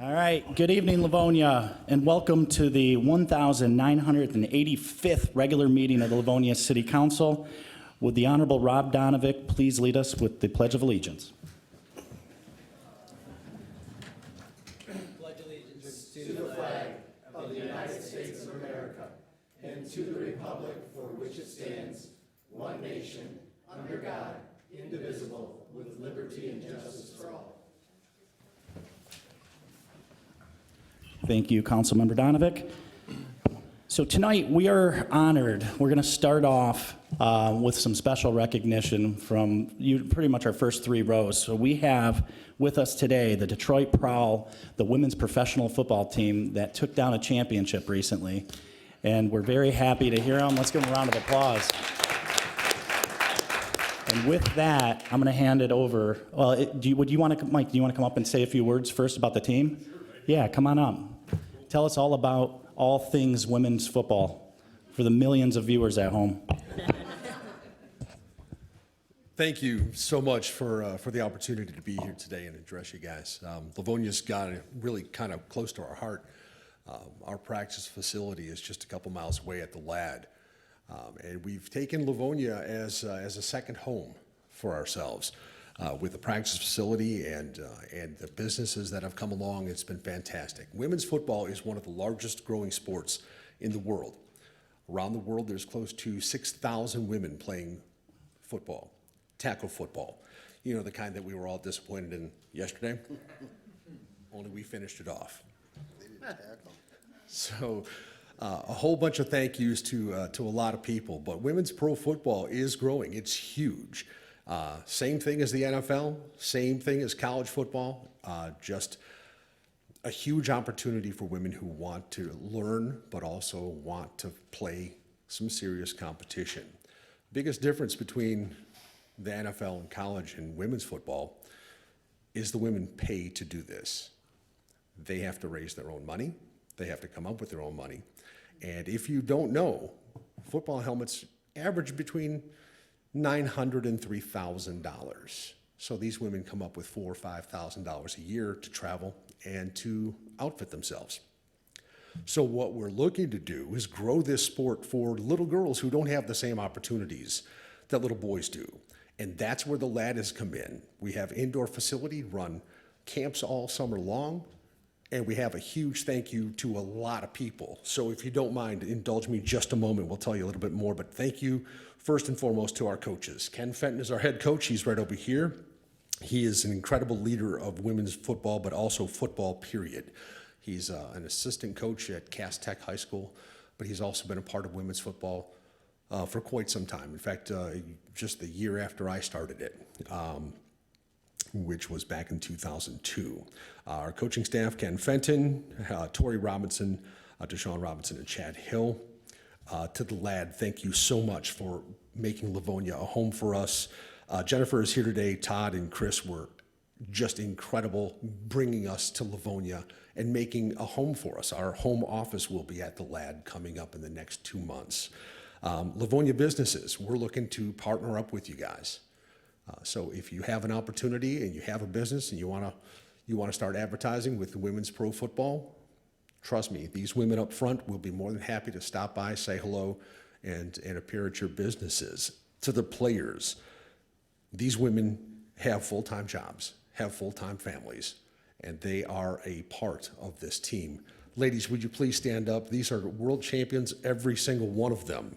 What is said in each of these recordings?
All right, good evening, Livonia, and welcome to the 1985th regular meeting of the Livonia City Council. Would the Honorable Rob Donovic please lead us with the Pledge of Allegiance? Pledge allegiance to the flag of the United States of America and to the republic for which it stands, one nation, under God, indivisible, with liberty and justice for all. Thank you, Councilmember Donovic. So tonight we are honored. We're going to start off with some special recognition from pretty much our first three rows. So we have with us today the Detroit Prowl, the women's professional football team that took down a championship recently. And we're very happy to hear them. Let's give them a round of applause. And with that, I'm going to hand it over. Well, Mike, do you want to come up and say a few words first about the team? Sure, yeah, come on up. Tell us all about all things women's football for the millions of viewers at home. Thank you so much for the opportunity to be here today and address you guys. Livonia's got it really kind of close to our heart. Our practice facility is just a couple miles away at the LAD. And we've taken Livonia as a second home for ourselves. With the practice facility and the businesses that have come along, it's been fantastic. Women's football is one of the largest growing sports in the world. Around the world, there's close to 6,000 women playing football, tackle football. You know, the kind that we were all disappointed in yesterday. Only we finished it off. So a whole bunch of thank yous to a lot of people, but women's pro football is growing. It's huge. Same thing as the NFL, same thing as college football, just a huge opportunity for women who want to learn but also want to play some serious competition. Biggest difference between the NFL and college and women's football is the women pay to do this. They have to raise their own money, they have to come up with their own money, and if you don't know, football helmets average between $900 and $3,000. So these women come up with $4,000 or $5,000 a year to travel and to outfit themselves. So what we're looking to do is grow this sport for little girls who don't have the same opportunities that little boys do. And that's where the LAD has come in. We have indoor facility, run camps all summer long, and we have a huge thank you to a lot of people. So if you don't mind, indulge me just a moment. We'll tell you a little bit more, but thank you first and foremost to our coaches. Ken Fenton is our head coach. He's right over here. He is an incredible leader of women's football, but also football, period. He's an assistant coach at Cass Tech High School, but he's also been a part of women's football for quite some time. In fact, just the year after I started it, which was back in 2002. Our coaching staff, Ken Fenton, Tori Robinson, Deshaun Robinson, and Chad Hill. To the LAD, thank you so much for making Livonia a home for us. Jennifer is here today. Todd and Chris were just incredible bringing us to Livonia and making a home for us. Our home office will be at the LAD coming up in the next 2 months. Livonia businesses, we're looking to partner up with you guys. So if you have an opportunity and you have a business and you want to start advertising with women's pro football, trust me, these women up front will be more than happy to stop by, say hello, and appear at your businesses. To the players, these women have full-time jobs, have full-time families, and they are a part of this team. Ladies, would you please stand up? These are world champions, every single one of them.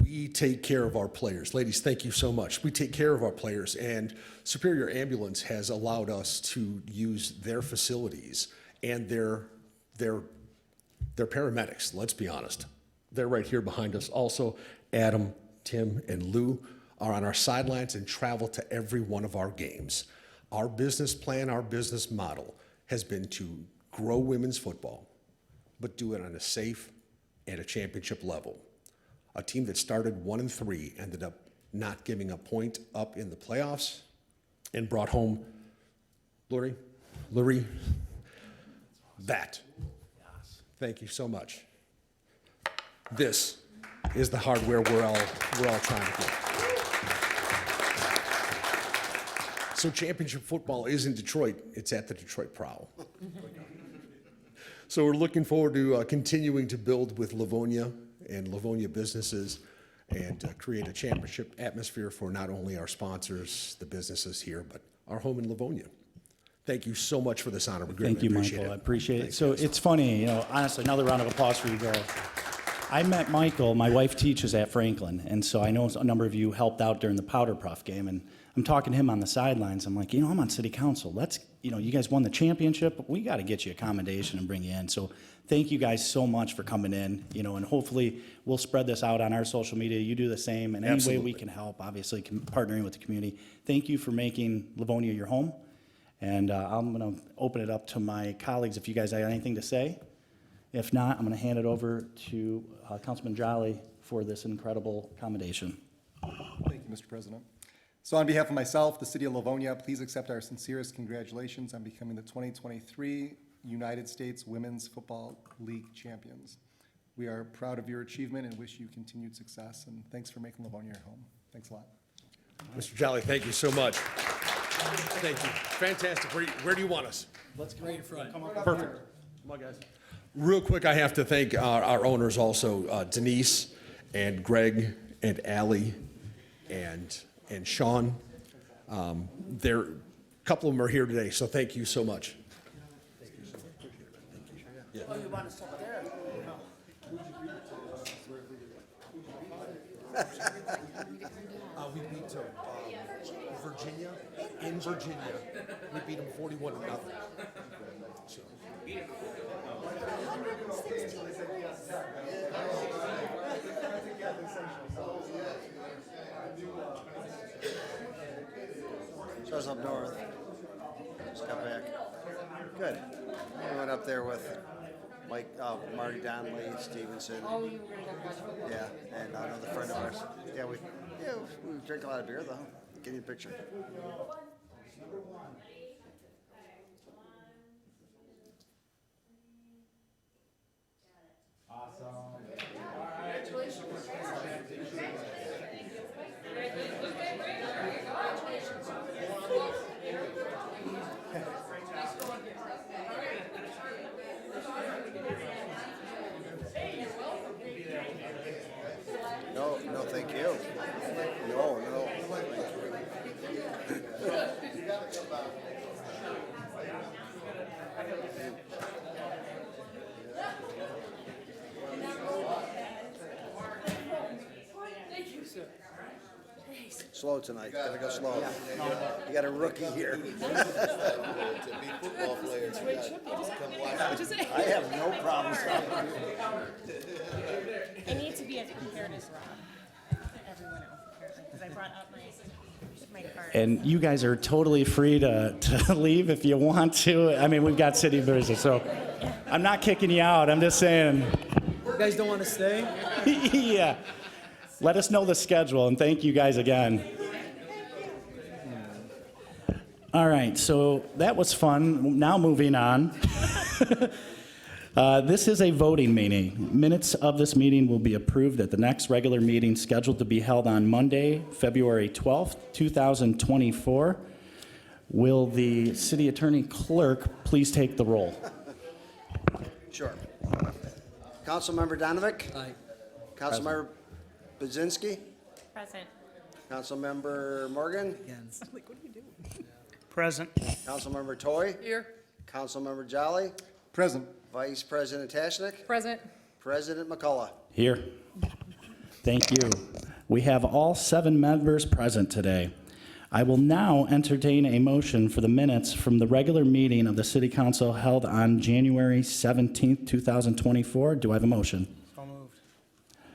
We take care of our players. Ladies, thank you so much. We take care of our players, and Superior Ambulance has allowed us to use their facilities and their paramedics, let's be honest. They're right here behind us. Also, Adam, Tim, and Lou are on our sidelines and travel to every one of our games. Our business plan, our business model has been to grow women's football, but do it on a safe and a championship level. A team that started 1-3 ended up not giving a point up in the playoffs and brought home, Lurie, that. Thank you so much. This is the hardware we're all trying to get. So championship football is in Detroit. It's at the Detroit Prowl. So we're looking forward to continuing to build with Livonia and Livonia businesses and create a championship atmosphere for not only our sponsors, the businesses here, but our home in Livonia. Thank you so much for this honor. We Thank greatly you, appreciate Michael. I it. appreciate it. Thanks, So guys. it's funny, honestly, another round of applause for you girls. I met Michael, my wife teaches at Franklin, and so I know a number of you helped out during the Powder Puff game, and I'm talking to him on the sidelines. I'm like, I'm on city council. You guys won the championship. We got to get you a commendation and bring you in. So thank you guys so much for coming in, and hopefully we'll spread this out on our social media. You do the same, and any way Absolutely. we can help, obviously, partnering with the community. Thank you for making Livonia your home, and I'm going to open it up to my colleagues if you guys have anything to say. If not, I'm going to hand it over to Councilman Jolly for this incredible commendation. Thank you, Mr. President. So on behalf of myself, the City of Livonia, please accept our sincerest congratulations on becoming the 2023 United States Women's Football League champions. We are proud of your achievement and wish you continued success, and thanks for making Livonia your home. Thanks a lot. Mr. Jolly, thank you so much. Thank you. Fantastic. Where do you want us? Let's go right in front. Perfect. Come on, guys. Real quick, I have to thank our owners also, Denise and Greg and Allie and Sean. A couple of them are here today, so thank you so much. Oh, you want us up there? We beat Virginia, in Virginia. We beat them 41-0. So. Shows up north. Just got back. Good. We went up there with Marty Donnelly, Stevenson. Oh, you were gonna go watch football? Yeah, and another friend of ours. Yeah, we drink a lot of beer though. Get you a picture. No, thank you. No. Slow tonight. Gotta go slow. You got a rookie here. I have no problem stopping you. I need to be as prepared as everyone else, apparently, because I brought up my card. And you guys are totally free to leave if you want to. I mean, we've got city business, so I'm not kicking you out. I'm just saying. You guys don't want to stay? Yeah. Let us know the schedule, and thank you guys again. All right, so that was fun. Now moving on. This is a voting meeting. Minutes of this meeting will be approved at the next regular meeting scheduled to be held on Monday, February 12th, 2024. Will the city attorney clerk please take the roll? Sure. Councilmember Donovic? Aye. Councilmember Budzinski? Present. Councilmember Morgan? Against. Present. Councilmember Toy? Here. Councilmember Jolly? Present. Vice President Tashnik? Present. President McCullough? Here. Thank you. We have all 7 members present today. I will now entertain a motion for the minutes from the regular meeting of the City Council held on January 17th, 2024. Do I have a motion? So moved.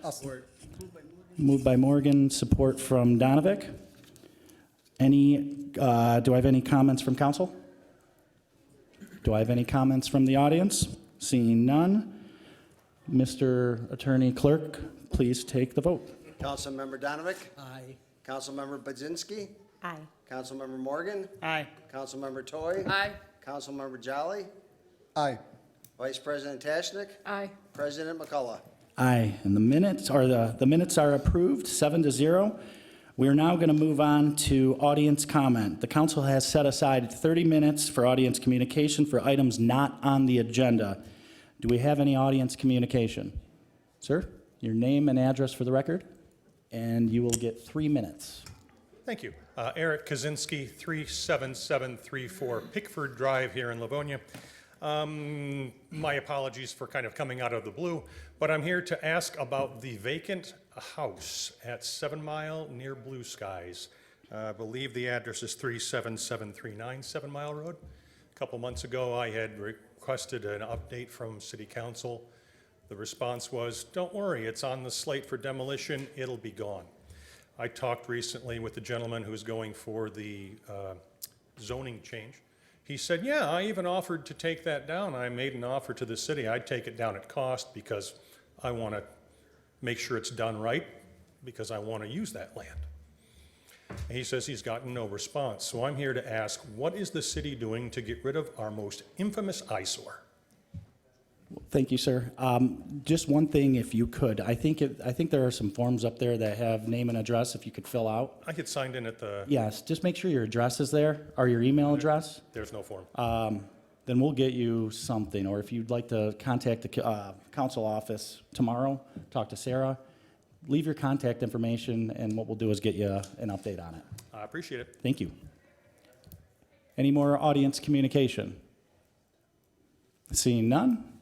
I'll support. Moved by Morgan, support from Donovic. Do I have any comments from council? Do I have any comments from the audience? Seeing none, Mr. Attorney Clerk, please take the vote. Councilmember Donovic? Aye. Councilmember Budzinski? Aye. Councilmember Morgan? Aye. Councilmember Toy? Aye. Councilmember Jolly? Aye. Vice President Tashnik? Aye. President McCullough? Aye, and the minutes are approved, 7-0. We are now going to move on to audience comment. The council has set aside 30 minutes for audience communication for items not on the agenda. Do we have any audience communication? Sir, your name and address for the record, and you will get 3 minutes. Thank you. Eric Kaczynski, 37734 Pickford Drive here in Livonia. My apologies for kind of coming out of the blue, but I'm here to ask about the vacant house at 7 Mile near Blue Skies. I believe the address is 37739 7 Mile Road. A couple months ago, I had requested an update from City Council. The response was, don't worry, it's on the slate for demolition, it'll be gone. I talked recently with the gentleman who's going for the zoning change. He said, yeah, I even offered to take that down. I made an offer to the city. I'd take it down at cost because I want to make sure it's done right because I want to use that land. And he says he's gotten no response. So I'm here to ask, what is the city doing to get rid of our most infamous eyesore? Thank you, sir. Just one thing, if you could. I think there are some forms up there that have name and address, if you could fill out. I get signed in at the, Yes, just make sure your address is there, or your email address. there's no form. Then we'll get you something. Or if you'd like to contact the council office tomorrow, talk to Sarah, leave your contact information, and what we'll do is get you an update on it. I appreciate it. Thank you. Any more audience communication? Seeing none,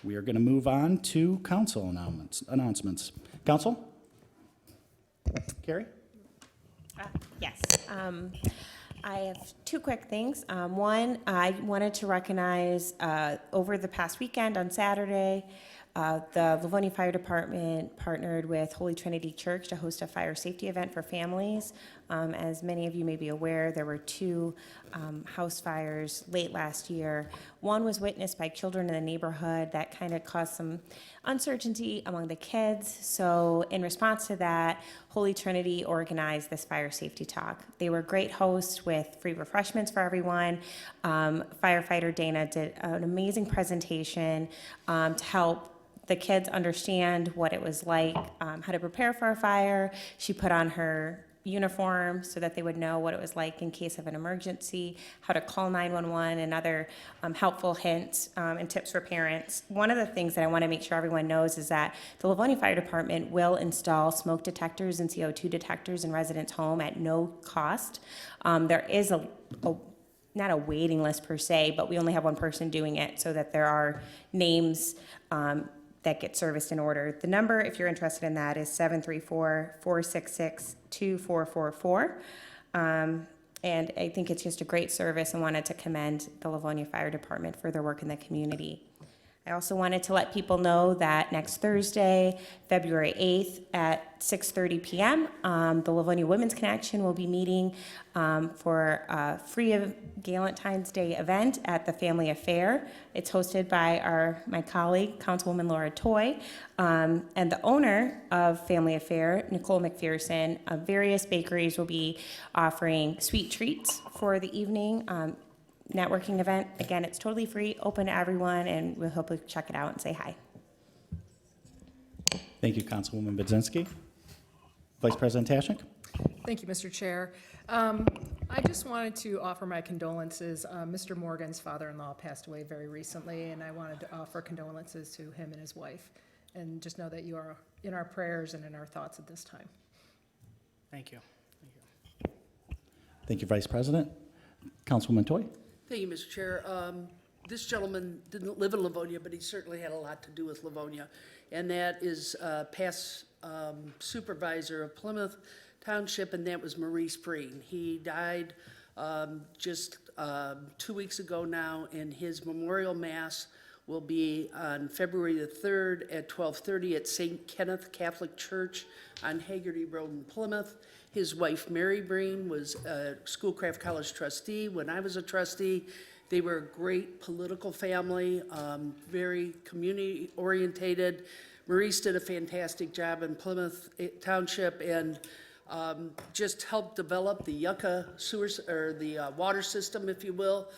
we are going to move on to council announcements. Council? Carrie? Yes. I have two quick things. One, I wanted to recognize over the past weekend on Saturday, the Livonia Fire Department partnered with Holy Trinity Church to host a fire safety event for families. As many of you may be aware, there were two house fires late last year. One was witnessed by children in the neighborhood that kind of caused some uncertainty among the kids. So in response to that, Holy Trinity organized this fire safety talk. They were great hosts with free refreshments for everyone. Firefighter Dana did an amazing presentation to help the kids understand what it was like, how to prepare for a fire. She put on her uniform so that they would know what it was like in case of an emergency, how to call 911, and other helpful hints and tips for parents. One of the things that I want to make sure everyone knows is that the Livonia Fire Department will install smoke detectors and CO2 detectors in residents' home at no cost. There is not a waiting list per se, but we only have one person doing it so that there are names that get serviced in order. The number, if you're interested in that, is 734-466-2444. And I think it's just a great service and wanted to commend the Livonia Fire Department for their work in the community. I also wanted to let people know that next Thursday, February 8th at 6:30 p.m., the Livonia Women's Connection will be meeting for a free Galentine's Day event at the Family Affair. It's hosted by my colleague, Councilwoman Laura Toy, and the owner of Family Affair, Nicole McPherson. Various bakeries will be offering sweet treats for the evening. Networking event. Again, it's totally free, open to everyone, and we'll hope you check it out and say hi. Thank you, Councilwoman Budzinski. Vice President Tashnik? Thank you, Mr. Chair. I just wanted to offer my condolences. Mr. Morgan's father-in-law passed away very recently, and I wanted to offer condolences to him and his wife. And just know that you are in our prayers and in our thoughts at this time. Thank you. Thank you, Vice President. Councilwoman Toy? Thank you, Mr. Chair. This gentleman didn't live in Livonia, but he certainly had a lot to do with Livonia, and that is past supervisor of Plymouth Township, and that was Maurice Breen. He died just 2 weeks ago now, and his memorial mass will be on February the 3rd at 12:30 at St. Kenneth Catholic Church on Haggerty Road in Plymouth. His wife, Mary Breen, was a Schoolcraft College trustee when I was a trustee. They were a great political family, very community-orientated. Maurice did a fantastic job in Plymouth Township, and just helped develop the Yucca sewers, or the water system, if you will,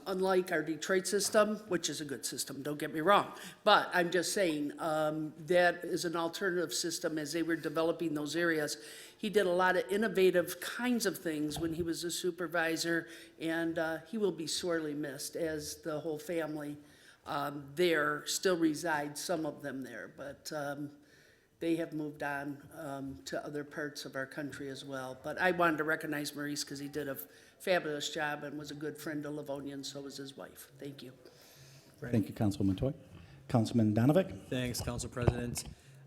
unlike our Detroit system, which is a good system, don't get me wrong. But I'm just saying, that is an alternative system as they were developing those areas. He did a lot of innovative kinds of things when he was a supervisor, and he will be sorely missed, as the whole family there still resides, some of them there, but they have moved on to other parts of our country as well. But I wanted to recognize Maurice because he did a fabulous job and was a good friend to Livonia, and so was his wife. Thank you. Thank you, Councilwoman Toy. Councilman Donovic? Thanks, Council President.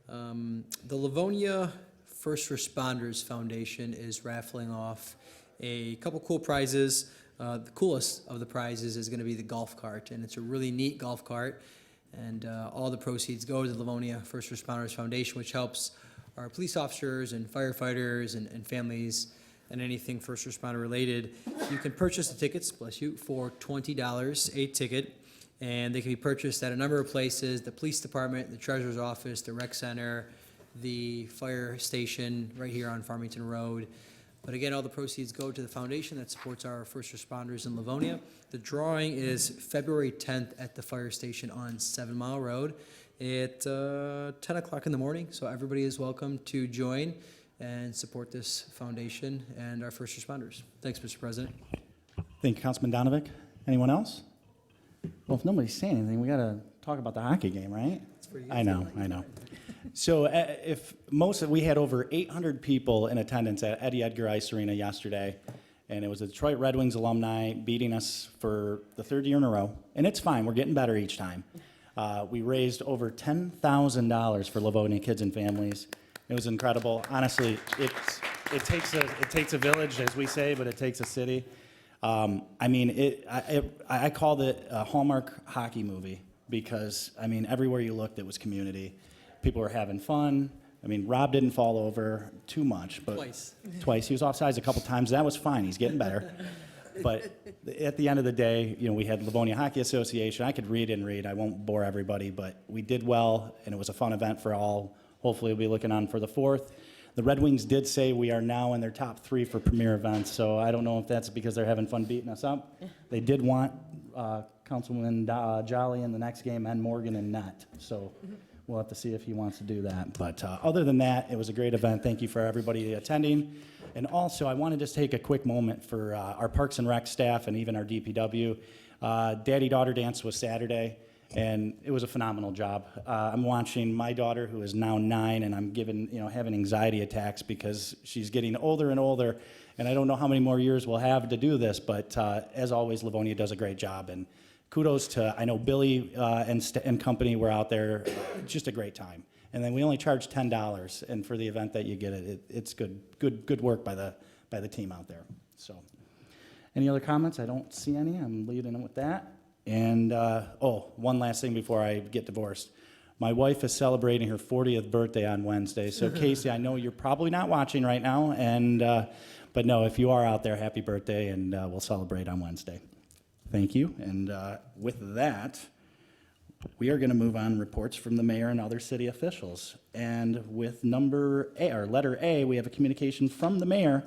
The Livonia First Responders Foundation is raffling off a couple cool prizes. The coolest of the prizes is going to be the golf cart, and it's a really neat golf cart. And all the proceeds go to the Livonia First Responders Foundation, which helps our police officers and firefighters and families and anything first responder related. You can purchase the tickets, bless you, for $20 a ticket, and they can be purchased at a number of places: the police department, the treasurer's office, the rec center, the fire station right here on Farmington Road. But again, all the proceeds go to the foundation that supports our first responders in Livonia. The drawing is February 10th at the fire station on 7 Mile Road at 10 o'clock in the morning. So everybody is welcome to join and support this foundation and our first responders. Thanks, Mr. President. Thank you, Councilman Donovic. Anyone else? Well, if nobody's saying anything, we got to talk about the hockey game, right? I know. So we had over 800 people in attendance at Eddie Edgar Ice Arena yesterday, and it was the Detroit Red Wings alumni beating us for the third year in a row, and it's fine. We're getting better each time. We raised over $10,000 for Livonia kids and families. It was incredible. Honestly, it takes a village, as we say, but it takes a city. I called it a Hallmark hockey movie because, everywhere you looked, it was community. People were having fun. Rob didn't fall over too much, but twice. He was offsides a couple times. That was fine. He's getting better. But at the end of the day, we had Livonia Hockey Association. I could read and read. I won't bore everybody, but we did well, and it was a fun event for all. Hopefully, we'll be looking on for the fourth. The Red Wings did say we are now in their top 3 for premier events, so I don't know if that's because they're having fun beating us up. They did want Councilman Jolly in the next game and Morgan in net, so we'll have to see if he wants to do that. But other than that, it was a great event. Thank you for everybody attending. And also, I want to just take a quick moment for our Parks and Rec staff and even our DPW. Daddy-daughter dance was Saturday, and it was a phenomenal job. I'm watching my daughter, who is now 9, and I'm having anxiety attacks because she's getting older and older, and I don't know how many more years we'll have to do this, but as always, Livonia does a great job. And kudos to, I know Billy and company were out there, just a great time. And then we only charge $10, and for the event that you get it's good work by the team out there. So, any other comments? I don't see any. I'm leading with that. And one last thing before I get divorced. My wife is celebrating her 40th birthday on Wednesday. So Casey, I know you're probably not watching right now, but no, if you are out there, happy birthday, and we'll celebrate on Wednesday. Thank you. And with that, we are going to move on reports from the mayor and other city officials. And with letter A, we have a communication from the mayor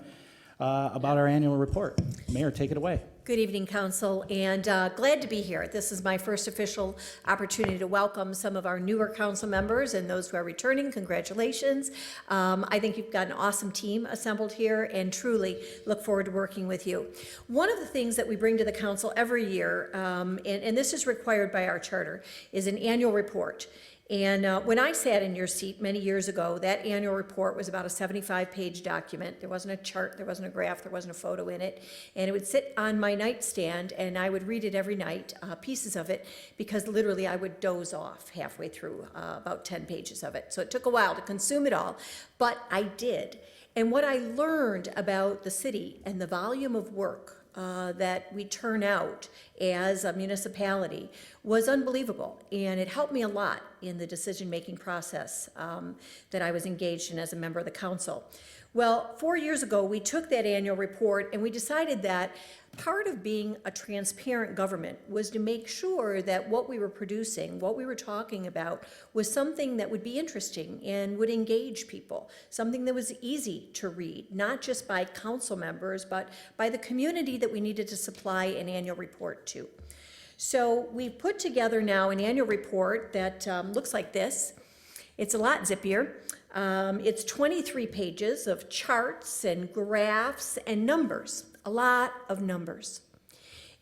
about our annual report. Mayor, take it away. Good evening, Council, and glad to be here. This is my first official opportunity to welcome some of our newer council members and those who are returning. Congratulations. I think you've got an awesome team assembled here and truly look forward to working with you. One of the things that we bring to the council every year, and this is required by our charter, is an annual report. And when I sat in your seat many years ago, that annual report was about a 75-page document. There wasn't a chart, there wasn't a graph, there wasn't a photo in it. And it would sit on my nightstand, and I would read it every night, pieces of it, because literally I would doze off halfway through about 10 pages of it. So it took a while to consume it all, but I did. And what I learned about the city and the volume of work that we turn out as a municipality was unbelievable, and it helped me a lot in the decision-making process that I was engaged in as a member of the council. Well, 4 years ago, we took that annual report and we decided that part of being a transparent government was to make sure that what we were producing, what we were talking about, was something that would be interesting and would engage people, something that was easy to read, not just by council members, but by the community that we needed to supply an annual report to. So we've put together now an annual report that looks like this. It's a lot zippier. It's 23 pages of charts and graphs and numbers, a lot of numbers.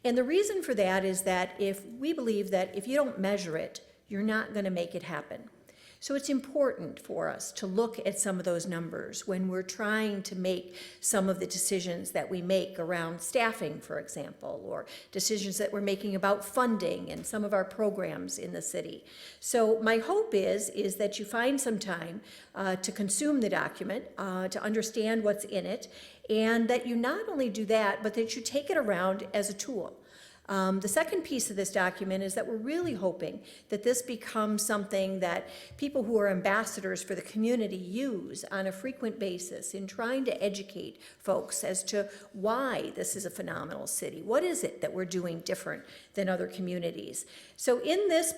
And the reason for that is that we believe that if you don't measure it, you're not going to make it happen. So it's important for us to look at some of those numbers when we're trying to make some of the decisions that we make around staffing, for example, or decisions that we're making about funding and some of our programs in the city. So my hope is that you find some time to consume the document, to understand what's in it, and that you not only do that, but that you take it around as a tool. The second piece of this document is that we're really hoping that this becomes something that people who are ambassadors for the community use on a frequent basis in trying to educate folks as to why this is a phenomenal city. What is it that we're doing different than other communities? So in this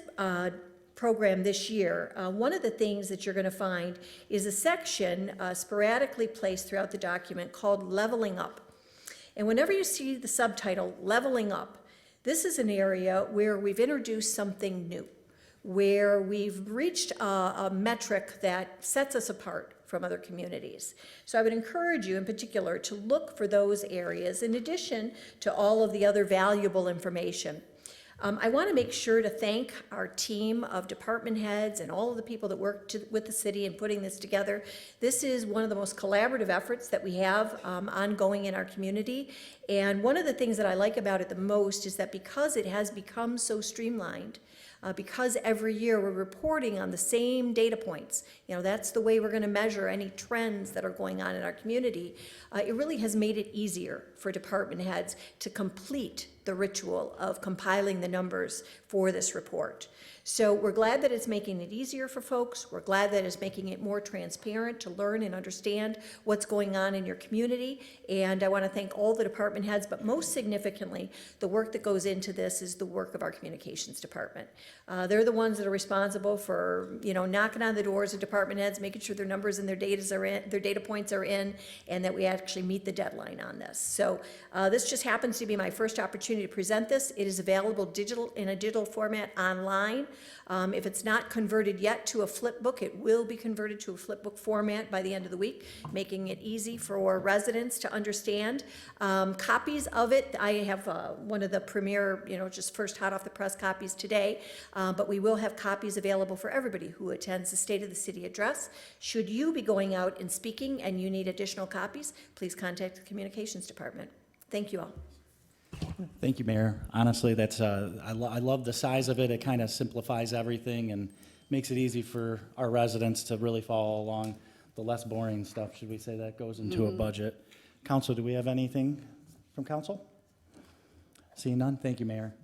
program this year, one of the things that you're going to find is a section sporadically placed throughout the document called Leveling Up. And whenever you see the subtitle, Leveling Up, this is an area where we've introduced something new, where we've reached a metric that sets us apart from other communities. So I would encourage you in particular to look for those areas in addition to all of the other valuable information. I want to make sure to thank our team of department heads and all of the people that worked with the city in putting this together. This is one of the most collaborative efforts that we have ongoing in our community. And one of the things that I like about it the most is that because it has become so streamlined, because every year we're reporting on the same data points, that's the way we're going to measure any trends that are going on in our community, it really has made it easier for department heads to complete the ritual of compiling the numbers for this report. So we're glad that it's making it easier for folks. We're glad that it's making it more transparent to learn and understand what's going on in your community. And I want to thank all the department heads, but most significantly, the work that goes into this is the work of our communications department. They're the ones that are responsible for, knocking on the doors of department heads, making sure their numbers and their data points are in, and that we actually meet the deadline on this. So this just happens to be my first opportunity to present this. It is available in a digital format online. If it's not converted yet to a flip book, it will be converted to a flip book format by the end of the week, making it easy for residents to understand. Copies of it, I have one of the premier, just first hot off the press copies today, but we will have copies available for everybody who attends the State of the City address. Should you be going out and speaking and you need additional copies, please contact the communications department. Thank you all. Thank you, Mayor. Honestly, that's I love the size of it. It kind of simplifies everything and makes it easy for our residents to really follow along. The less boring stuff, should we say, that goes into a budget. Council, do we have anything from council? Seeing none, thank you, Mayor.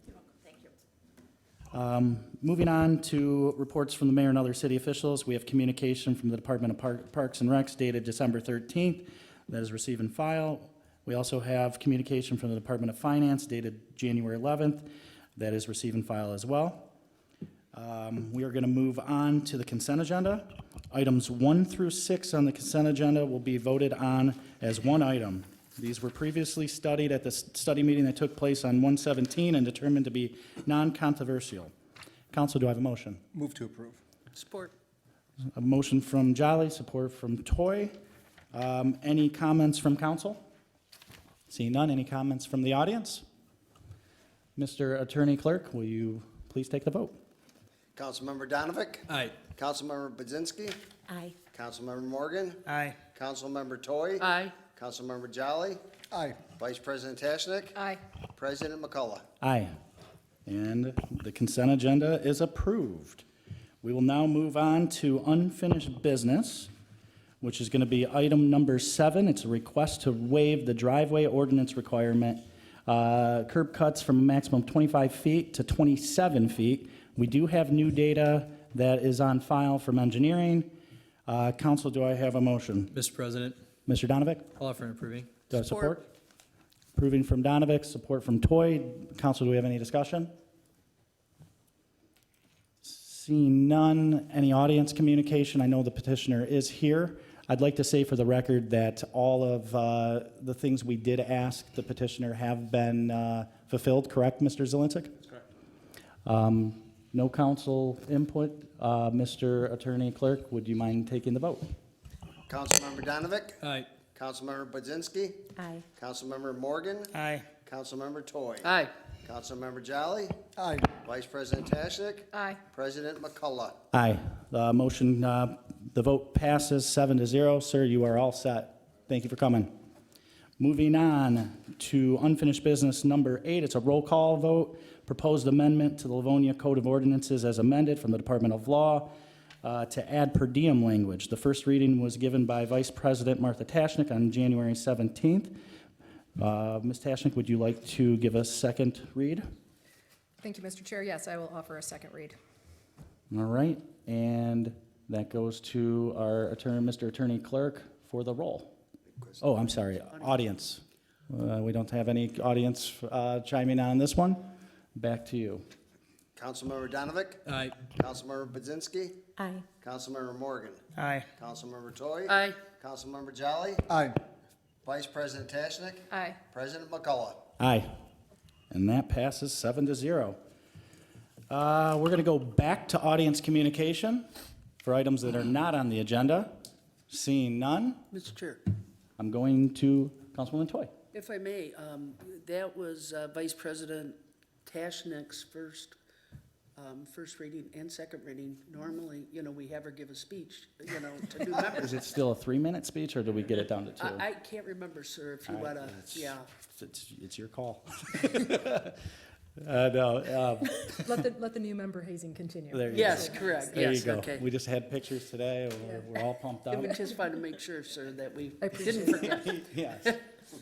Thank you. Moving on to reports from the mayor and other city officials, we have communication from the Department of Parks and Recs dated December 13th. That is received and file. We also have communication from the Department of Finance dated January 11th. That is receive and file as well. We are going to move on to the consent agenda. Items 1 through 6 on the consent agenda will be voted on as one item. These were previously studied at the study meeting that took place on 1/17 and determined to be non-controversial. Council, do I have a motion? Move to approve. Support. A motion from Jolly, support from Toy. Any comments from council? Seeing none, any comments from the audience? Mr. Attorney Clerk, will you please take the vote? Councilmember Donovic? Aye. Councilmember Budzinski? Aye. Councilmember Morgan? Aye. Councilmember Toy? Aye. Councilmember Jolly? Aye. Vice President Tashnik? Aye. President McCullough? Aye. And the consent agenda is approved. We will now move on to unfinished business, which is going to be item number 7. It's a request to waive the driveway ordinance requirement, curb cuts from a maximum of 25 feet to 27 feet. We do have new data that is on file from engineering. Council, do I have a motion? Mr. President, Mr. Donovic? I'll offer an approving. Do I have support? Approving from Donovic, support from Toy. Council, do we have any discussion? Seeing none, any audience communication? I know the petitioner is here. I'd like to say for the record that all of the things we did ask the petitioner have been fulfilled, correct, Mr. Zielinski? That's correct. No council input. Mr. Attorney Clerk, would you mind taking the vote? Councilmember Donovic? Aye. Councilmember Budzinski? Aye. Councilmember Morgan? Aye. Councilmember Toy? Aye. Councilmember Jolly? Aye. Vice President Tashnik? Aye. President McCullough? Aye. The motion, the vote passes 7-0. Sir, you are all set. Thank you for coming. Moving on to unfinished business number 8. It's a roll call vote. Proposed amendment to the Livonia Code of Ordinances as amended from the Department of Law to add per diem language. The first reading was given by Vice President Martha Tashnik on January 17th. Ms. Tashnik, would you like to give a second read? Thank you, Mr. Chair. Yes, I will offer a second read. All right, and that goes to our attorney, Mr. Attorney Clerk, for the roll. Oh, I'm sorry, audience. We don't have any audience chiming in on this one. Back to you. Councilmember Donovic? Aye. Councilmember Budzinski? Aye. Councilmember Morgan? Aye. Councilmember Toy? Aye. Councilmember Jolly? Aye. Vice President Tashnik? Aye. President McCullough? Aye. And that passes 7-0. We're going to go back to audience communication for items that are not on the agenda. Seeing none, Mr. Chair, I'm going to Councilwoman Toy. if I may, that was Vice President Tashnik's first reading and second reading. Normally, we have her give a speech, to new members. Is it still a 3-minute speech, or do we get it down to 2? I can't remember, sir, if you want to, yeah. It's your call. No, Let the new member hazing continue. there you Yes, go. correct, There you yes, go. okay. We just had pictures today. We're all pumped It up. was just fun to make sure, sir, that we I appreciate didn't forget. Yes.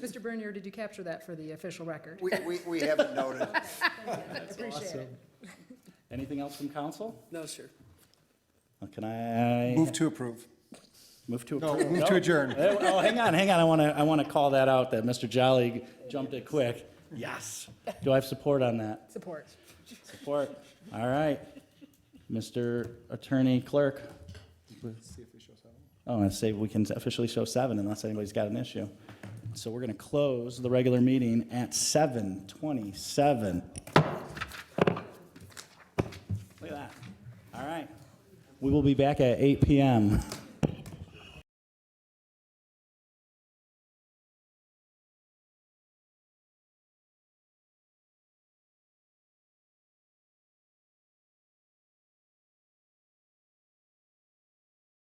Mr. Bernier, did you capture that for the official record? We haven't noted. I appreciate it. Anything else from council? No, sir. Can I Move to approve. move to No, approve? move to adjourn. Oh, hang on. I want to call that out, that Mr. Jolly jumped it quick. Yes. Do I have support on that? Support. Support. All right. Mr. Attorney Clerk. See if we show 7. Oh, I say we can officially show 7 unless anybody's got an issue. So we're going to close the regular meeting at 7:27. Look at that. All right. We will be back at 8 p.m.